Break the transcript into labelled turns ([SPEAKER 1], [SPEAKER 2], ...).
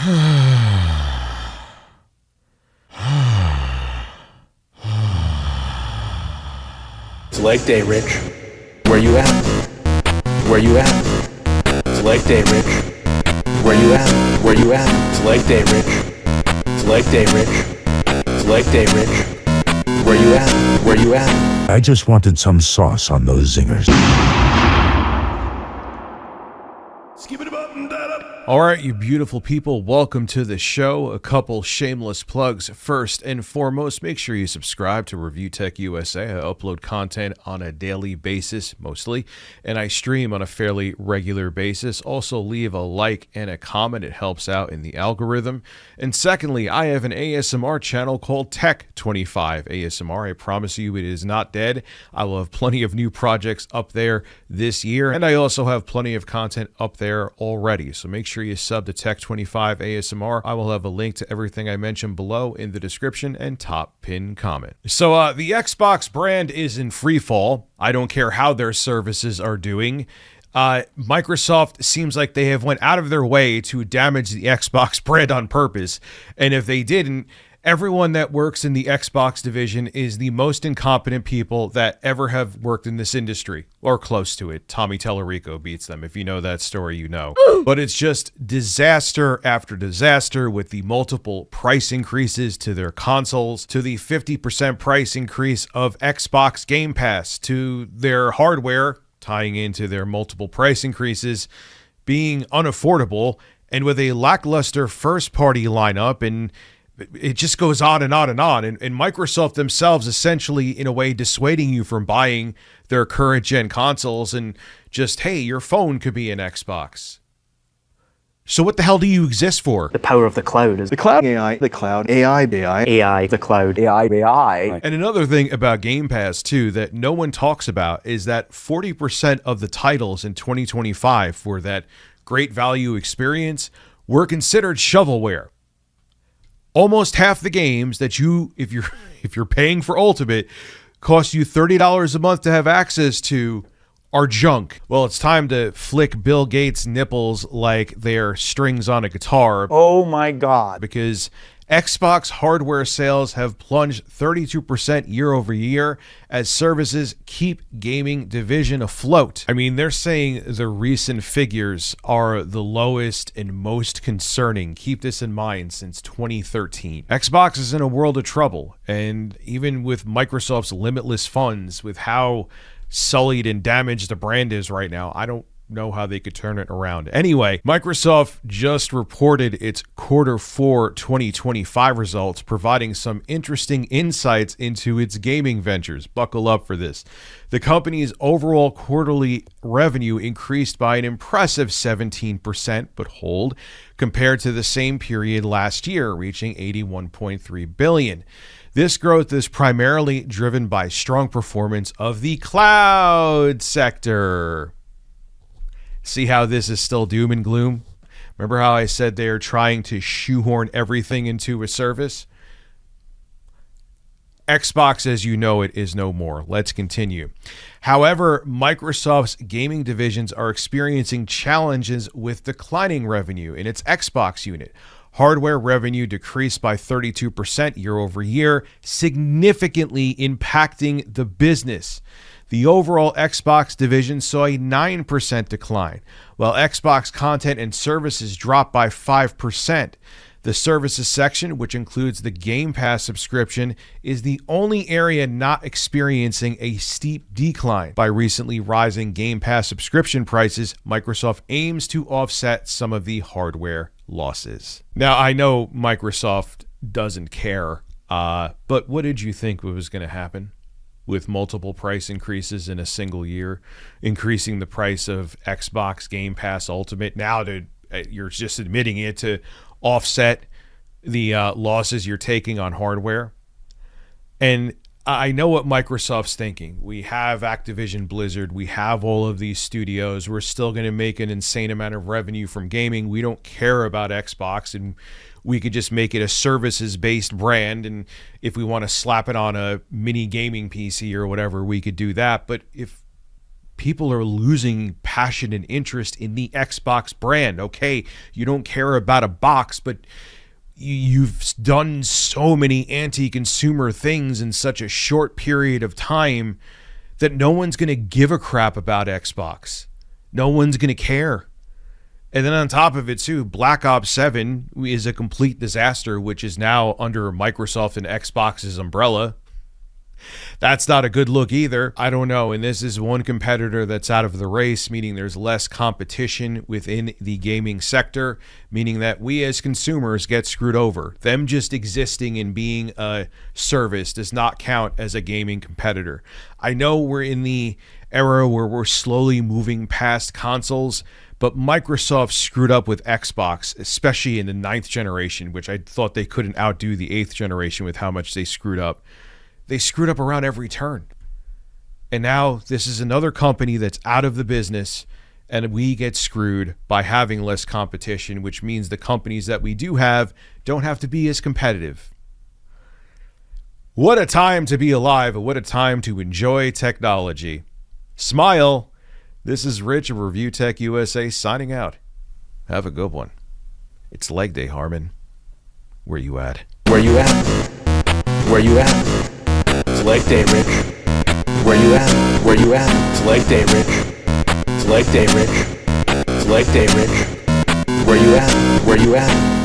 [SPEAKER 1] It's leg day, Rich. Where you at? Where you at? It's leg day, Rich. Where you at? Where you at? It's leg day, Rich. It's leg day, Rich. It's leg day, Rich. Where you at? Where you at?
[SPEAKER 2] I just wanted some sauce on those zingers.
[SPEAKER 3] All right, you beautiful people, welcome to the show. A couple shameless plugs. First and foremost, make sure you subscribe to Review Tech USA. I upload content on a daily basis, mostly, and I stream on a fairly regular basis. Also, leave a like and a comment. It helps out in the algorithm. And secondly, I have an ASMR channel called Tech25 ASMR. I promise you it is not dead. I will have plenty of new projects up there this year, and I also have plenty of content up there already. So make sure you sub to Tech25 ASMR. I will have a link to everything I mentioned below in the description and top pin comment. So the Xbox brand is in freefall. I don't care how their services are doing. Microsoft seems like they have went out of their way to damage the Xbox brand on purpose. And if they didn't, everyone that works in the Xbox division is the most incompetent people that ever have worked in this industry, or close to it. Tommy Tallarico beats them. If you know that story, you know. But it's just disaster after disaster with the multiple price increases to their consoles, to the 50% price increase of Xbox Game Pass, to their hardware, tying into their multiple price increases, being unaffordable, and with a lackluster first-party lineup, and it just goes on and on and on. And Microsoft themselves essentially, in a way, dissuading you from buying their current gen consoles and just, hey, your phone could be an Xbox. So what the hell do you exist for?
[SPEAKER 4] The power of the cloud is
[SPEAKER 5] the cloud AI, the cloud AI,
[SPEAKER 4] AI, the cloud AI.
[SPEAKER 3] And another thing about Game Pass, too, that no one talks about is that 40% of the titles in 2025 for that great value experience were considered shovelware. Almost half the games that you, if you're paying for Ultimate, cost you $30 a month to have access to are junk. Well, it's time to flick Bill Gates' nipples like they're strings on a guitar.
[SPEAKER 5] Oh my God.
[SPEAKER 3] Because Xbox hardware sales have plunged 32% year over year as services keep gaming division afloat. I mean, they're saying the recent figures are the lowest and most concerning. Keep this in mind, since 2013. Xbox is in a world of trouble, and even with Microsoft's limitless funds, with how sullied and damaged the brand is right now, I don't know how they could turn it around. Anyway, Microsoft just reported its Q4 2025 results, providing some interesting insights into its gaming ventures. Buckle up for this. The company's overall quarterly revenue increased by an impressive 17%, but hold, compared to the same period last year, reaching $81.3 billion. This growth is primarily driven by strong performance of the cloud sector. See how this is still doom and gloom? Remember how I said they're trying to shoehorn everything into a service? Xbox, as you know it, is no more. Let's continue. However, Microsoft's gaming divisions are experiencing challenges with declining revenue in its Xbox unit. Hardware revenue decreased by 32% year over year, significantly impacting the business. The overall Xbox division saw a 9% decline, while Xbox content and services dropped by 5%. The services section, which includes the Game Pass subscription, is the only area not experiencing a steep decline. By recently rising Game Pass subscription prices, Microsoft aims to offset some of the hardware losses. Now, I know Microsoft doesn't care, but what did you think was going to happen with multiple price increases in a single year, increasing the price of Xbox Game Pass Ultimate? Now you're just admitting it to offset the losses you're taking on hardware. And I know what Microsoft's thinking. We have Activision Blizzard. We have all of these studios. We're still going to make an insane amount of revenue from gaming. We don't care about Xbox, and we could just make it a services-based brand. And if we want to slap it on a mini gaming PC or whatever, we could do that. But if People are losing passion and interest in the Xbox brand. Okay, you don't care about a box, but you've done so many anti-consumer things in such a short period of time that no one's going to give a crap about Xbox. No one's going to care. And then on top of it too, Black Ops 7 is a complete disaster, which is now under Microsoft and Xbox's umbrella. That's not a good look either. I don't know. And this is one competitor that's out of the race, meaning there's less competition within the gaming sector, meaning that we as consumers get screwed over. Them just existing and being a service does not count as a gaming competitor. I know we're in the era where we're slowly moving past consoles, but Microsoft screwed up with Xbox, especially in the 9th generation, which I thought they couldn't outdo the 8th generation with how much they screwed up. They screwed up around every turn. And now this is another company that's out of the business, and we get screwed by having less competition, which means the companies that we do have don't have to be as competitive. What a time to be alive, and what a time to enjoy technology. Smile. This is Rich of Review Tech USA signing out. Have a good one. It's leg day, Harmon. Where you at?
[SPEAKER 1] Where you at? Where you at? It's leg day, Rich. Where you at? Where you at? It's leg day, Rich. It's leg day, Rich. It's leg day, Rich. Where you at? Where you at?